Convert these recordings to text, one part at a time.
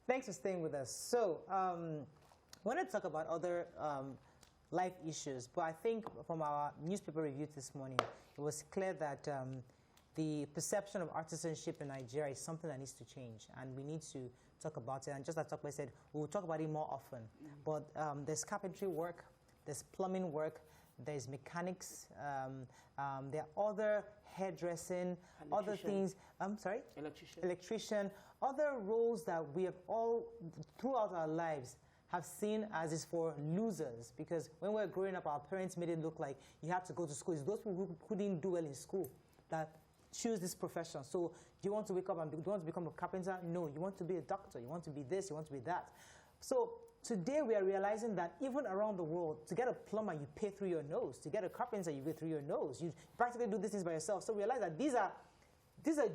Thanks for staying with us. So, I want to talk about other life issues, but I think from our newspaper review this morning, it was clear that the perception of artisanship in Nigeria is something that needs to change, and we need to talk about it. And just as Tokwe said, we'll talk about it more often. But there's carpentry work, there's plumbing work, there's mechanics, there are other hairdressing, other things. Sorry? Electrician. Other roles that we have all, throughout our lives, have seen as is for losers. Because when we were growing up, our parents made it look like you have to go to school. It's those people who didn't do well in school that choose this profession. So do you want to wake up and do you want to become a carpenter? No. You want to be a doctor. You want to be this. You want to be that. So today we are realizing that even around the world, to get a plumber, you pay through your nose. To get a carpenter, you pay through your nose. You practically do these things by yourself. So realize that these are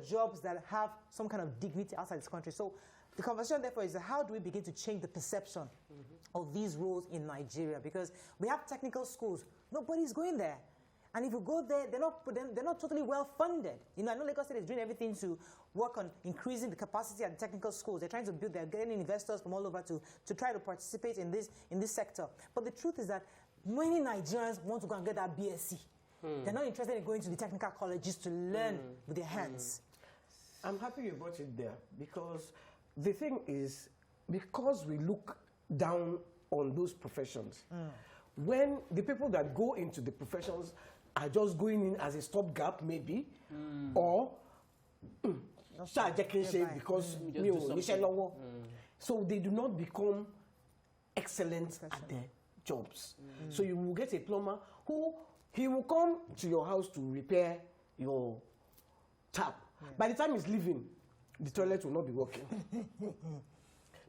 jobs that have some kind of dignity outside this country. So the conversation, therefore, is how do we begin to change the perception of these roles in Nigeria? Because we have technical schools. Nobody's going there. And if you go there, they're not totally well funded. You know, I know Lagos State is doing everything to work on increasing the capacity at the technical schools. They're trying to build, they're getting investors from all over to try to participate in this sector. But the truth is that many Nigerians want to go and get that BSc. They're not interested in going to the technical colleges to learn with their hands. I'm happy you brought it there, because the thing is, because we look down on those professions, when the people that go into the professions are just going in as a stopgap, maybe, or because so they do not become excellent at their jobs. So you will get a plumber who he will come to your house to repair your tap. By the time he's leaving, the toilet will not be working.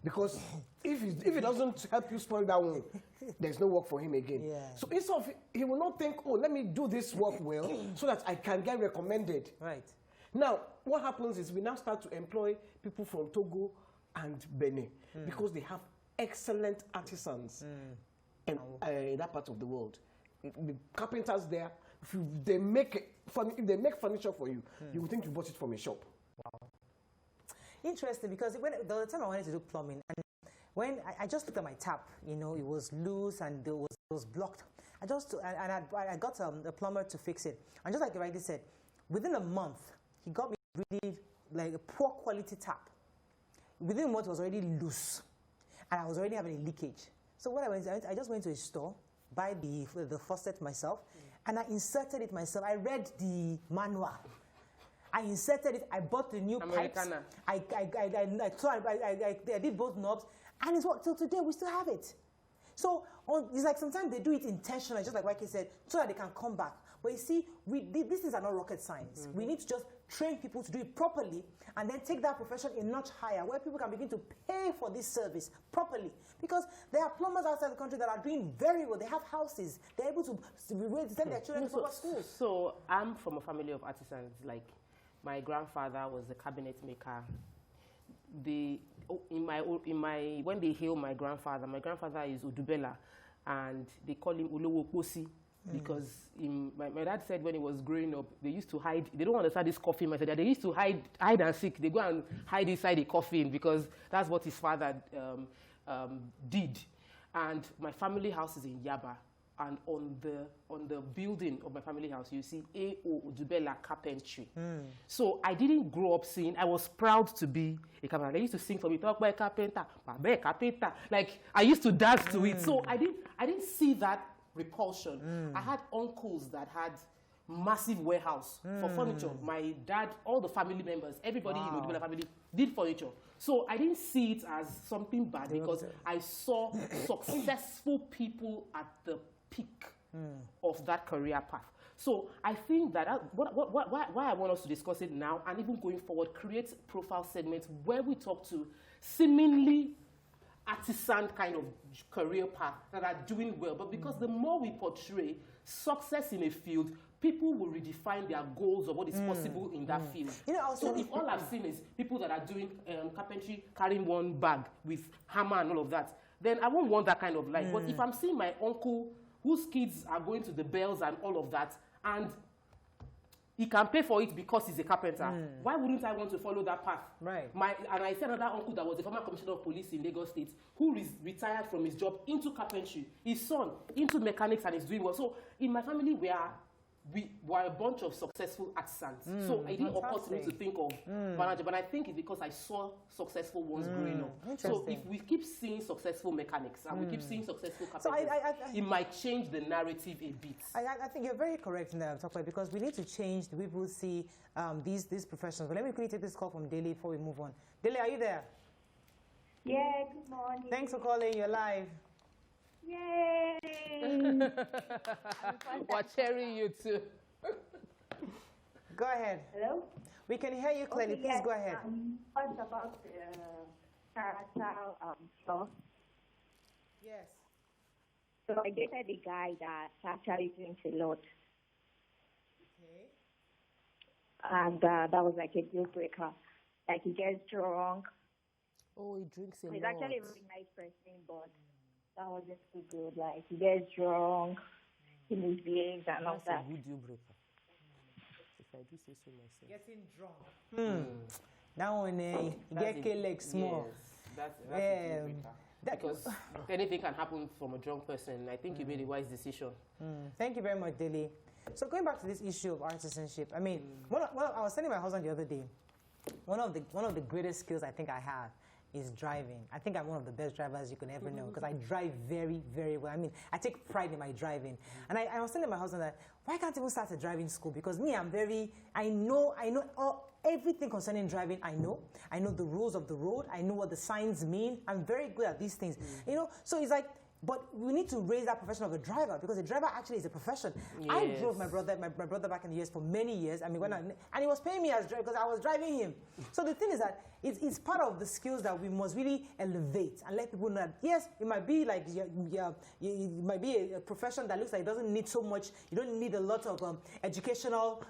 Because if he doesn't help you spoil that one, there's no work for him again. So instead of, he will not think, oh, let me do this work well so that I can get recommended. Right. Now, what happens is we now start to employ people from Togo and Benin because they have excellent artisans in that part of the world. The carpenters there, if they make furniture for you, you would think you bought it from a shop. Wow. Interesting, because when the time I wanted to do plumbing, and when I just looked at my tap, you know, it was loose and it was blocked. I got a plumber to fix it, and just like you rightly said, within a month he got me really like a poor quality tap. Within a month it was already loose, and I was already having a leakage. So what I just went to a store, buy the faucet myself, and I inserted it myself. I read the manual. I inserted it. I bought the new pipes. I did both knobs, and it's what till today we still have it. So it's like sometimes they do it intentionally, just like Wike said, so that they can come back. But you see, these things are not rocket science. We need to just train people to do it properly, and then take that profession a notch higher, where people can begin to pay for this service properly. Because there are plumbers outside the country that are doing very well. They have houses. They're able to send their children to school. So I'm from a family of artisans. Like, my grandfather was a cabinet maker. When they hail my grandfather is Udubela, and they call him Olowo Posi, because my dad said when he was growing up, they used to hide. They don't understand this coffin method. They used to hide and seek. They go and hide inside the coffin because that's what his father did. And my family house is in Yaba. And on the building of my family house, you see A.O. Udubela Carpentry. So I didn't grow up seeing. I was proud to be a carpenter. They used to sing for me, talk by carpenter, by carpenter. Like, I used to dance to it. So I didn't see that repulsion. I had uncles that had massive warehouse for furniture. My dad, all the family members, everybody in the Udubela family did furniture. So I didn't see it as something bad because I saw successful people at the peak of that career path. So I think that why I want us to discuss it now, and even going forward, create profile segments where we talk to seemingly artisan kind of career path that are doing well. But because the more we portray success in a field, people will redefine their goals of what is possible in that field. You know, so if all I've seen is people that are doing carpentry, carrying one bag with hammer and all of that, then I won't want that kind of life. But if I'm seeing my uncle whose kids are going to the bells and all of that, and he can pay for it because he's a carpenter. Why wouldn't I want to follow that path? Right. And I see another uncle that was a former commissioner of police in Lagos State who retired from his job into carpentry. His son into mechanics and is doing well. So in my family, we were a bunch of successful artisans. So it didn't occur to me to think of manager, but I think it's because I saw successful ones growing up. So if we keep seeing successful mechanics and we keep seeing successful carpenters, it might change the narrative a bit. I think you're very correct in that, because we need to change the way people see these professionals. But let me quickly take this call from Dele before we move on. Dele, are you there? Yeah, good morning. Thanks for calling. You're live. Yay! We're cheering you too. Go ahead. Hello? We can hear you clearly. Okay, Please yes, go ahead. What's about character stuff? Yes. So I dated a guy that actually drinks a lot. Okay. And that was like a deal breaker. Like he gets drunk. Oh, he drinks a lot. He's actually a really nice person, but that wasn't too good. Like he gets drunk, he misbehaves and all that. That's a good deal breaker. If I do say so myself. Getting drunk. Now when you get K-leg small. Yes, that's a deal breaker. Because anything can happen from a drunk person. I think you made a wise decision. Thank you very much, Dele. So going back to this issue of artisanship, I mean, I was telling my husband the other day, one of the greatest skills I think I have is driving. I think I'm one of the best drivers you can ever know because I drive very, very well. I mean, I take pride in my driving. And I was telling my husband that, why can't people start a driving school? Because me, I know everything concerning driving. I know the rules of the road. I know what the signs mean. I'm very good at these things. You know, so it's like, but we need to raise that profession of a driver because a driver actually is a profession. Yes. I drove my brother back in the US for many years. I mean, and he was paying me as driver because I was driving him. So the thing is that it's part of the skills that we must really elevate and let people know that yes, it might be like it might be a profession that looks like it doesn't need so much. You don't need a lot of educational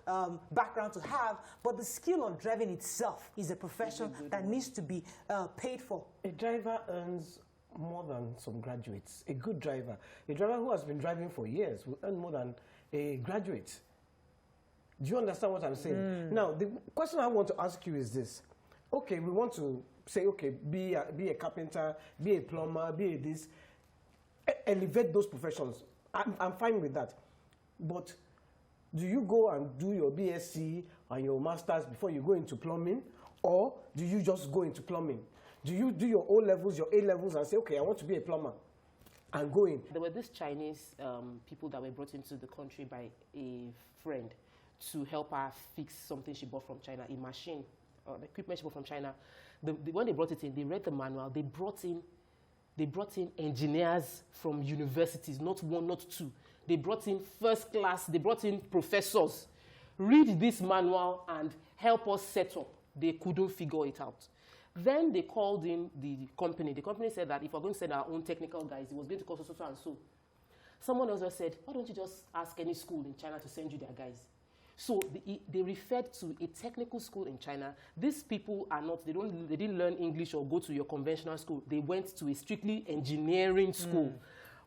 background to have, but the skill of driving itself is a profession that needs to be paid for. A driver earns more than some graduates. A good driver, a driver who has been driving for years will earn more than a graduate. Do you understand what I'm saying? Now, the question I want to ask you is this. Okay, we want to say, okay, be a carpenter, be a plumber, be a this. Elevate those professions. I'm fine with that. But do you go and do your BSc and your master's before you go into plumbing? Or do you just go into plumbing? Do you do your O-levels, your A-levels, and say, okay, I want to be a plumber, and go in? There were these Chinese people that were brought into the country by a friend to help her fix something she bought from China, a machine, or the equipment she bought from China. When they brought it in, they read the manual. They brought in engineers from universities, not one, not two. They brought in first class. They brought in professors. Read this manual and help us set up. They couldn't figure it out. Then they called in the company. The company said that if we're going to send our own technical guys, it was going to cost so and so. Someone else just said, why don't you just ask any school in China to send you their guys? So they referred to a technical school in China. These people are not, they didn't learn English or go to your conventional school. They went to a strictly engineering school.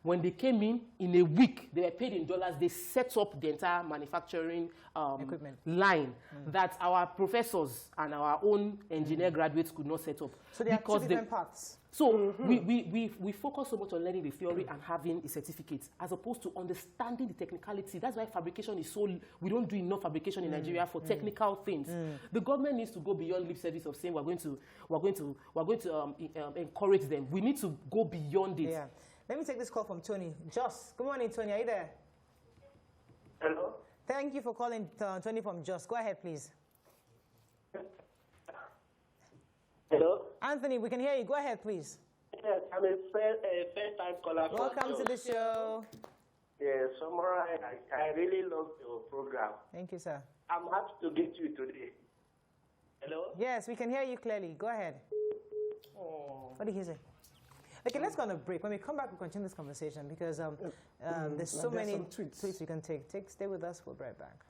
When they came in a week, they were paid in dollars. They set up the entire manufacturing equipment line that our professors and our own engineer graduates could not set up. So they have two different parts. So we focus so much on learning the theory and having a certificate as opposed to understanding the technicality. That's why fabrication is so, we don't do enough fabrication in Nigeria for technical things. The government needs to go beyond lip service of saying we're going to encourage them. We need to go beyond it. Yeah. Let me take this call from Tony. Jos, good morning, Tony. Are you there? Hello. Thank you for calling, Tony from Jos. Go ahead, please. Hello. Anthony, we can hear you. Go ahead, please. Yes, I'm a first-time caller. Welcome to the show. Yes, Samara, I really love your program. Thank you, sir. I'm happy to get you today. Hello. Yes, we can hear you clearly. Go ahead. Oh. What did he say? Okay, let's go on a break. When we come back, we'll continue this conversation because there's so many tweets we can take. Stay with us. We'll be right back.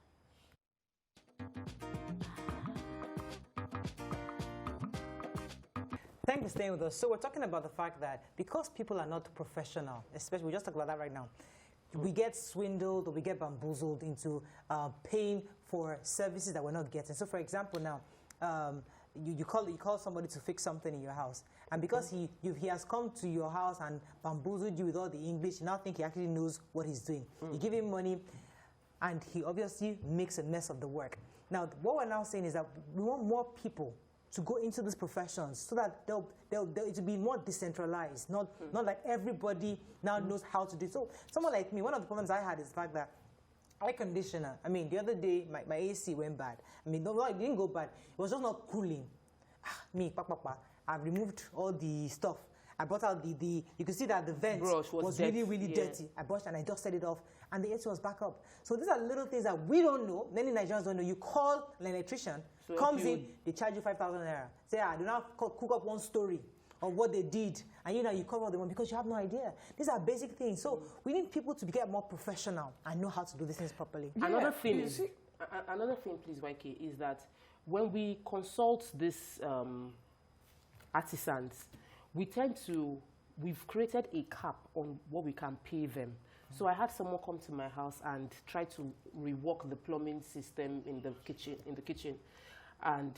Thanks for staying with us. So we're talking about the fact that because people are not professional, especially, we just talked about that right now, we get swindled or we get bamboozled into paying for services that we're not getting. So, for example, now, you call somebody to fix something in your house, and because he has come to your house and bamboozled you with all the English, you now think he actually knows what he's doing. You give him money, and he obviously makes a mess of the work. Now, what we're now saying is that we want more people to go into these professions so that it will be more decentralized, not like everybody now knows how to do it. So someone like me, one of the problems I had is the fact that air conditioner, I mean, the other day, my AC went bad. I mean, no, it didn't go bad. It was just not cooling. I've removed all the stuff. I brought out you could see that the vent was really, really dirty. I brushed and I dusted it off, and the AC was back up. So these are little things that we don't know, many Nigerians don't know. You call an electrician, comes in, they charge you 5,000 naira. Say, I do not cook up one story of what they did, and you cover the one because you have no idea. These are basic things. So we need people to get more professional and know how to do these things properly. Yeah. Another thing, please, YK, is that when we consult these artisans, we've created a cap on what we can pay them. So I had someone come to my house and try to rework the plumbing system in the kitchen, and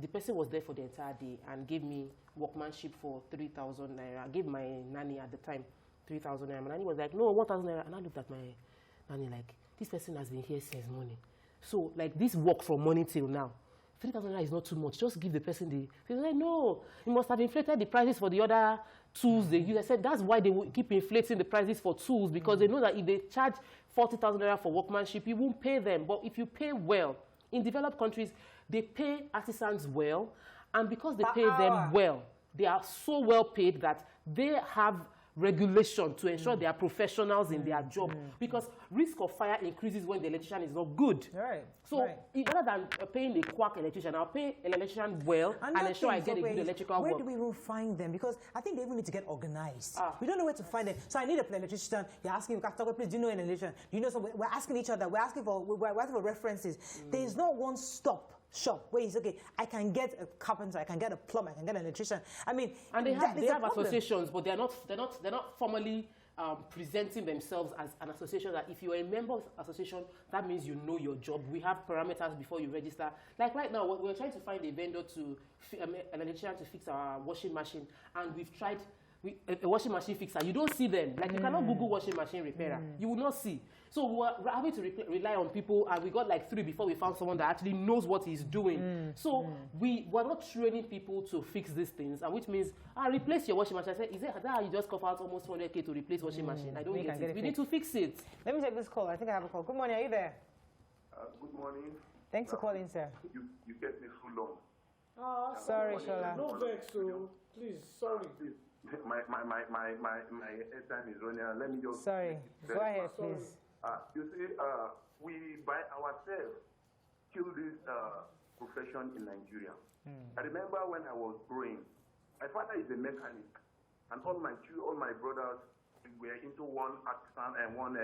the person was there for the entire day and gave me workmanship for 3,000 naira. I gave my nanny at the time 3,000 naira. My nanny was like, no, 1,000 naira. And I looked at my nanny like, this person has been here since morning. So like this work from morning till now, 3,000 naira is not too much. Just give the person the... He was like, no, you must have inflated the prices for the other tools they use. I said, that's why they will keep inflating the prices for tools, because they know that if they charge 40,000 naira for workmanship, you won't pay them. But if you pay well, in developed countries, they pay artisans well, and because they pay them well, they are so well paid that they have regulation to ensure they are professionals in their job, because risk of fire increases when the electrician is not good. Right. So rather than paying a quack electrician, I'll pay an electrician well and ensure I get a good electrical work. Where do we even find them? Because I think they even need to get organized. We don't know where to find them. So I need an electrician. You're asking, please, do you know an electrician? Do you know someone? We're asking each other. We're asking for references. There is not one stop shop where it's okay. I can get a carpenter, I can get a plumber, I can get an electrician. I mean, and they have associations, but they're not formally presenting themselves as an association. That if you're a member of the association, that means you know your job. We have parameters before you register. Like right now, we're trying to find a vendor an electrician to fix our washing machine, and we've tried a washing machine fixer. You don't see them. Like you cannot Google washing machine repairer. You will not see. So we're having to rely on people, and we got like 3 before we found someone that actually knows what he's doing. So we're not training people to fix these things, and which means, replace your washing machine. I said, is that how you just cough out almost 200K to replace washing machine? I don't get it. We need to fix it. Let me take this call. I think I have a call. Good morning. Are you there? Good morning. Thanks for calling, sir. You get me so long. Oh, sorry, Shola. No vex, so please, sorry. Please. My airtime is running out. Let me just... Sorry. Go ahead, please. You see, we by ourselves kill this profession in Nigeria. I remember when I was growing, my father is a mechanic, and all my brothers were into one artisan and one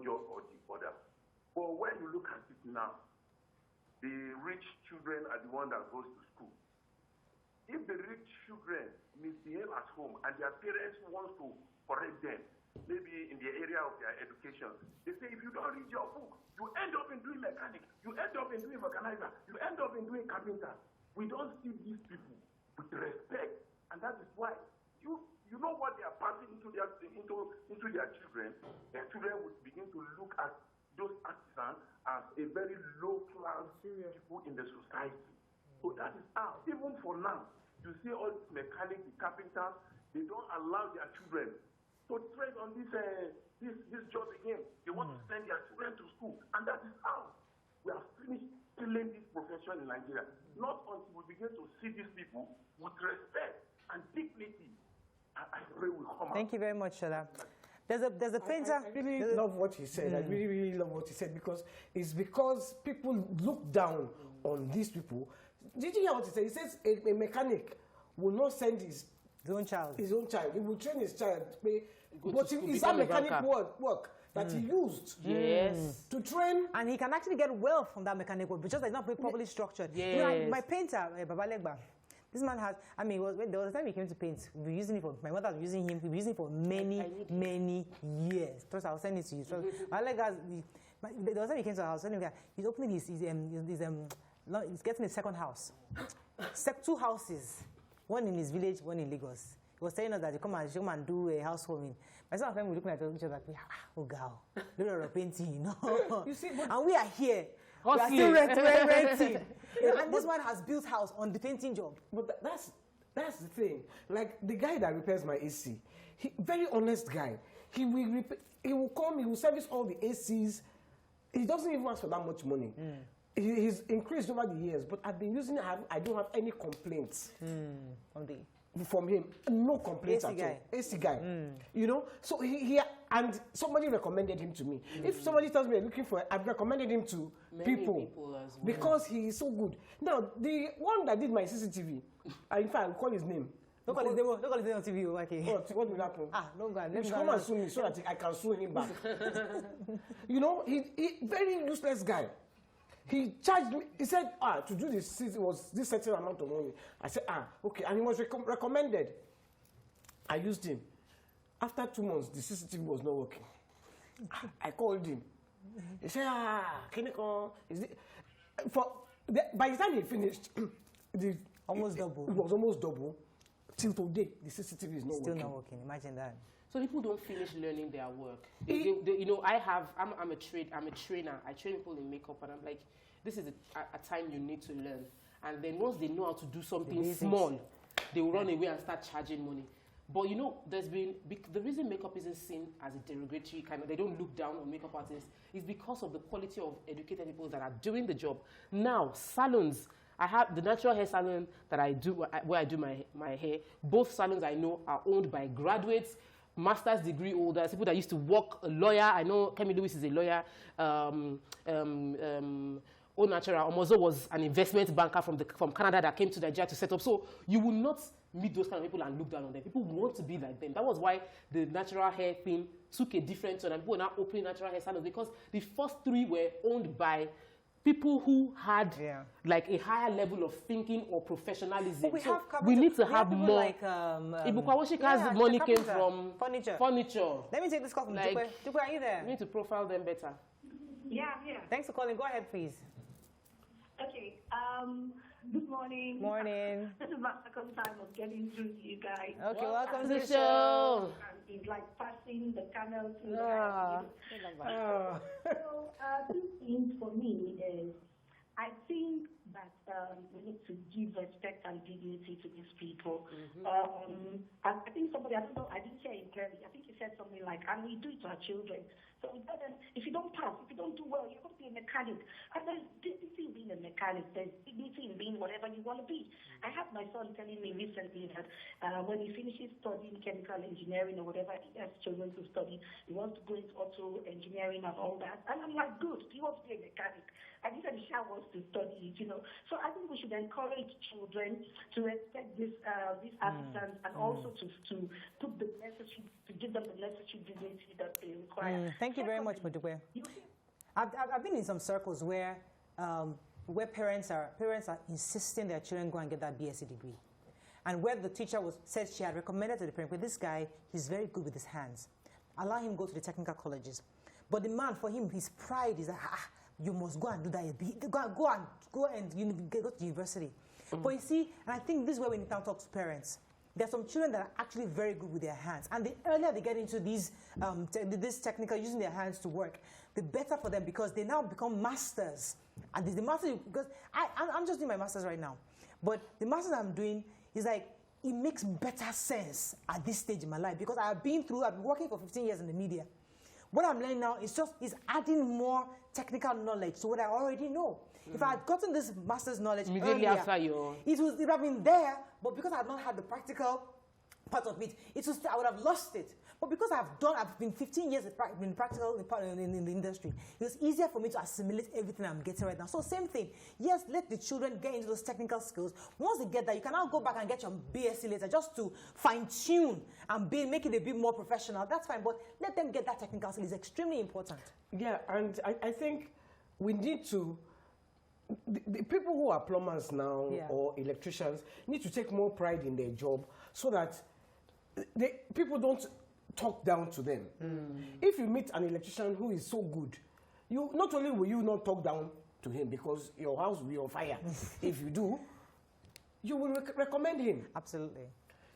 job or the other. But when you look at it now, the rich children are the one that goes to school. If the rich children misbehave at home and their parents want to correct them, maybe in the area of their education, they say, if you don't read your book, you end up in doing mechanic, you end up in doing mechanizer, you end up in doing carpenter. We don't see these people with respect, and that is why you know what they are passing into their children. Their children would begin to look at those artisans as a very low class people in the society. So that is how, even for now, you see all these mechanics, the carpenters, they don't allow their children to trade on this job again. They want to send their children to school, and that is how we have finished killing this profession in Nigeria. Not until we begin to see these people with respect and dignity. I pray we come out. Thank you very much, Shola. There's a painter. I really love what he said. I really, really love what he said, because it's because people look down on these people. Did you hear what he said? He says a mechanic will not send his own child. He will train his child. But it's that mechanic work that he used to train. And he can actually get wealth from that mechanic work, but just it's not properly structured. Yes. You know, my painter, Babalegba, this man has, I mean, there was a time he came to paint. We were using it for, my mother was using him, we were using it for many years. Trust, I'll send it to you. There was time he came to our house. He's opening he's getting a second house. 2 houses, one in his village, one in Lagos. He was telling us that you come and do a housewarming. My son and family looking at each other like, oh girl, look at painting, you know. You see, and we are here. Hustling. We are still renting. And this one has built house on the painting job. But that's the thing. Like the guy that repairs my AC, very honest guy. He will come, he will service all the ACs. He doesn't even ask for that much money. He's increased over the years, but I've been using it. I don't have any complaints from him. No complaints AC at guy. all. AC guy. You know? So he and somebody recommended him to me. If somebody tells me they're looking for, I've recommended him to people as well. because he is so good. Now, the one that did my CCTV, in fact, I'll call his name. Don't call his name on TV. Okay. What will happen? Don't go. He should come and sue me so that I can sue him back. You know, he very useless guy. He charged me. He said, to do this, it was this certain amount of money. I said, okay. And he was recommended. I used him. After 2 months, the CCTV was not working. I called him. He said, can you call? By the time he finished, almost double. It was almost double. Till today, the CCTV is not working. Still not working. Imagine that. So people don't finish learning their work. You know, I'm a trainer. I train people in makeup, and I'm like, this is a time you need to learn. And then once they know how to do something small, they will run away and start charging money. But you know, the reason makeup isn't seen as a derogatory kind of, they don't look down on makeup artists, is because of the quality of educated people that are doing the job. Now, salons. I have the natural hair salon that I do, where I do my hair. Both salons I know are owned by graduates, master's degree holders, people that used to work, a lawyer. I know Kemi Lewis is a lawyer. Natural Omozo was an investment banker from Canada that came to Nigeria to set up. So you will not meet those kind of people and look down on them. People want to be like them. That was why the natural hair thing took a different turn, and people are now opening natural hair salons, because the first 3 were owned by people who had like a higher level of thinking or professionalism. We need to have more. Like, Ibukwawashika's money came from furniture. Let me take this call from Dukwe. Dukwe, are you there? We need to profile them better. Yeah. Thanks for calling. Go ahead, please. Okay. Good morning. Morning. This is my second time of getting through to you guys. Okay, welcome to the show. It's like passing the camel to the So, 2 things for me is, I think that we need to give respect and dignity to these people. I think somebody, I don't know, I didn't hear it clearly. I think he said something like, and we do it to our children. So we tell them, if you don't pass, if you don't do well, you're going to be a mechanic. And there's dignity in being a mechanic. There's dignity in being whatever you want to be. I have my son telling me recently that when he finishes studying chemical engineering or whatever he has children to study, he wants to go into auto engineering and all that. And I'm like, good, he wants to be a mechanic. And he said he wants to study it, you know. So I think we should encourage children to respect these artisans and also to put the necessary, to give them the necessary dignity that they require. Thank you very much, Mudukwe. I've been in some circles where parents are insisting their children go and get that BSc degree, and where the teacher said she had recommended to the parent, but this guy, he's very good with his hands. Allow him go to the technical colleges, but the man, for him, his pride is that you must go and do that. Go and go to university. But you see, and I think this is where we need to talk to parents. There are some children that are actually very good with their hands, and the earlier they get into these this technical, using their hands to work, the better for them, because they now become masters. And the master, because I'm just doing my masters right now, but the masters I'm doing is like, it makes better sense at this stage in my life, because I've been working for 15 years in the media. What I'm learning now is adding more technical knowledge to what I already know. If I had gotten this master's knowledge earlier, it would have been there, but because I had not had the practical part of it, I would have lost it. But because I've been 15 years in practical in the industry, it was easier for me to assimilate everything I'm getting right now. So same thing. Yes, let the children get into those technical skills. Once they get that, you can now go back and get your BSc later, just to fine-tune and make it a bit more professional. That's fine, but let them get that technical skill. It's extremely important. Yeah, and I think we need to, the people who are plumbers now or electricians need to take more pride in their job, so that people don't talk down to them. If you meet an electrician who is so good, you not only will you not talk down to him because your house will be on fire. If you do, you will recommend him. Absolutely.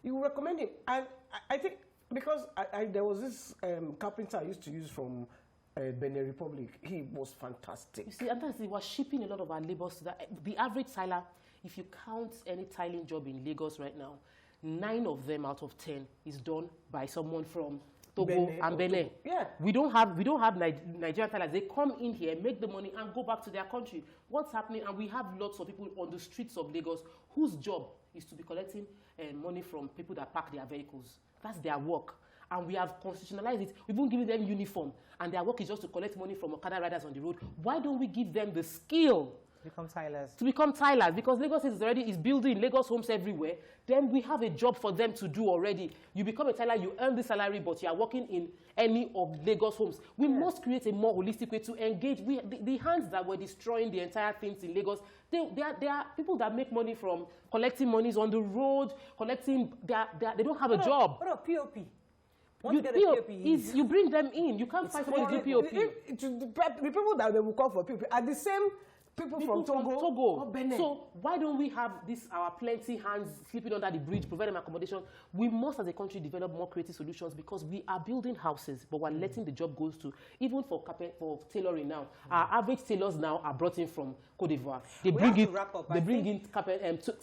You will recommend him. And I think because there was this carpenter I used to use from Benin Republic. He was fantastic. You see, and that's, we're shipping a lot of our labors to that. The average tiler, if you count any tiling job in Lagos right now, 9 of them out of 10 is done by someone from Togo and Benin. Yeah. We don't have Nigerian tilers. They come in here, make the money, and go back to their country. What's happening? And we have lots of people on the streets of Lagos whose job is to be collecting money from people that park their vehicles. That's their work. And we have constitutionalized it. We've even given them uniform. And their work is just to collect money from Okada riders on the road. Why don't we give them the skill Become tilers. to become tilers? Because Lagos is building Lagos homes everywhere. Then we have a job for them to do already. You become a tiler, you earn the salary, but you are working in any of Lagos homes. We must create a more holistic way to engage. The hands that were destroying the entire things in Lagos, they are people that make money from collecting monies on the road, collecting. They don't have a job. What about POP? You bring them in. You can't find somebody to do POP. The people that they will call for POP are the same people from Togo or Benin. So why don't we have this, our plenty hands sleeping under the bridge, provide them accommodation? We must, as a country, develop more creative solutions because we are building houses, but we're letting the job go to, even for tailoring now. Our average tailors now are brought in from Cote d'Ivoire. They bring in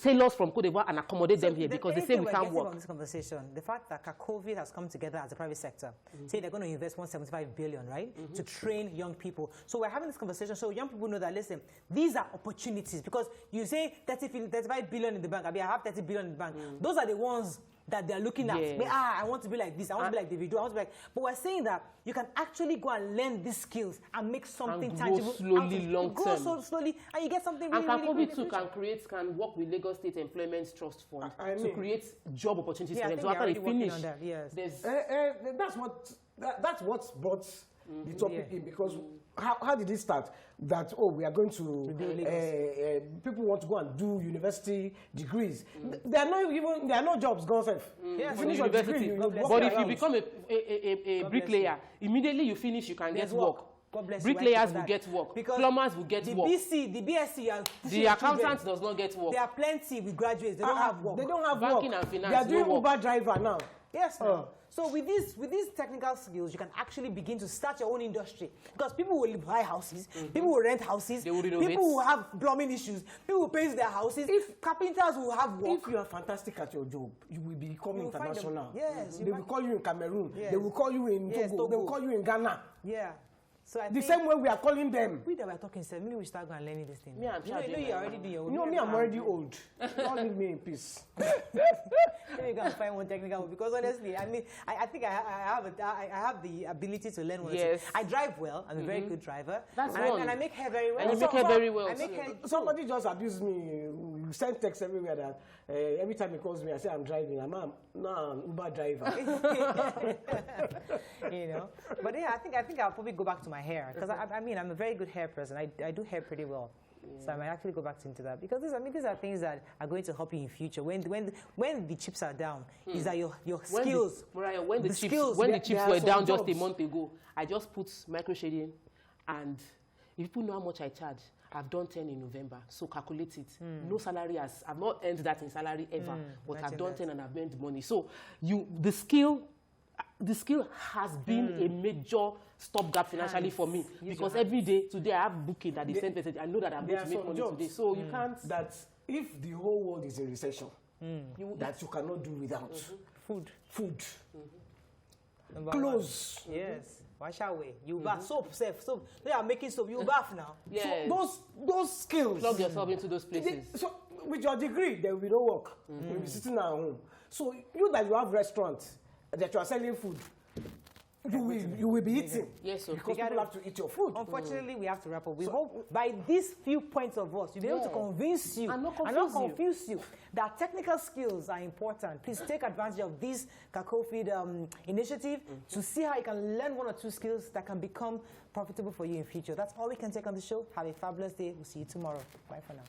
tailors from Cote d'Ivoire and accommodate them here because they say we can't work. From this conversation, the fact that COVID has come together as a private sector, say they're going to invest 175 billion, right, to train young people. So we're having this conversation so young people know that, listen, these are opportunities because you say 35 billion in the bank. I mean, I have 30 billion in the bank. Those are the ones that they're looking at. I want to be like this. I want to be like Davido. I want to be like. But we're saying that you can actually go and learn these skills and make something tangible. Slowly, long term. Grow so slowly, and you get something really, and really too can work with Lagos State Employment Trust Fund to create job opportunities for them. So after they finish, that's what brought the topic in because how did it start? That we are going to people want to go and do university degrees. There are no jobs. Go safe. Finish your degree. But if you become a bricklayer, immediately you finish, you can get work. Bricklayers will get work. Plumbers will get work. The BSc, the accountant does not get work. There are plenty with graduates. They don't have work. They don't have Banking work. And finance. They are doing Uber driver now. Yes. So with these technical skills, you can actually begin to start your own industry because people will buy houses, people will rent houses, they will renovate. People will have plumbing issues, people will paint their houses. If carpenters will have work. If you are fantastic at your job, you will become international. Yes. They will call you in Cameroon. Yes. They will call you in Togo. They will call you in Ghana. Yeah. So the same way we are calling them. We that were talking, said, maybe we start going and learning this thing. Yeah, you already do your own. You know me, I'm already old. Don't leave me in peace. Maybe you can find one technical one because honestly, I mean, I think I have the ability to learn one. Yes. I drive well. I'm a very good driver. That's and I make hair very well. And you make hair very well. Somebody just abused me. You send texts everywhere that every time he calls me, I say I'm driving. I'm an Uber driver. You know, but yeah, I think I'll probably go back to my hair because I mean I'm a very good hair person. I do hair pretty well. So I might actually go back into that because these are things that are going to help you in future. When the chips are down, is that your skills? When the chips were down just a month ago, I just put micro shading, and if people know how much I charge, I've done 10 in November, so calculate it. No salary I've not earned that in salary ever, but I've done 10 and I've earned money. So the skill has been a major stopgap financially for me because every day, today I have booking that they send message. I know that I'm going to make money today. So you can't. That if the whole world is in recession, that you cannot do without food, clothes. Yes. Wash away. You bath soap, soap. They are making soap. You bath now. Yes. So those skills. Plug yourself into those places. So with your degree, there will be no work. You'll be sitting at home. So you have restaurants that you are selling food, you will be eating. Yes, so because people have to eat your food. Unfortunately, we have to wrap up. We hope by these few points of us, you'll be able to convince you and not confuse you that technical skills are important. Please take advantage of this Kakofeed initiative to see how you can learn 1 or 2 skills that can become profitable for you in future. That's all we can take on the show. Have a fabulous day. We'll see you tomorrow. Bye for now.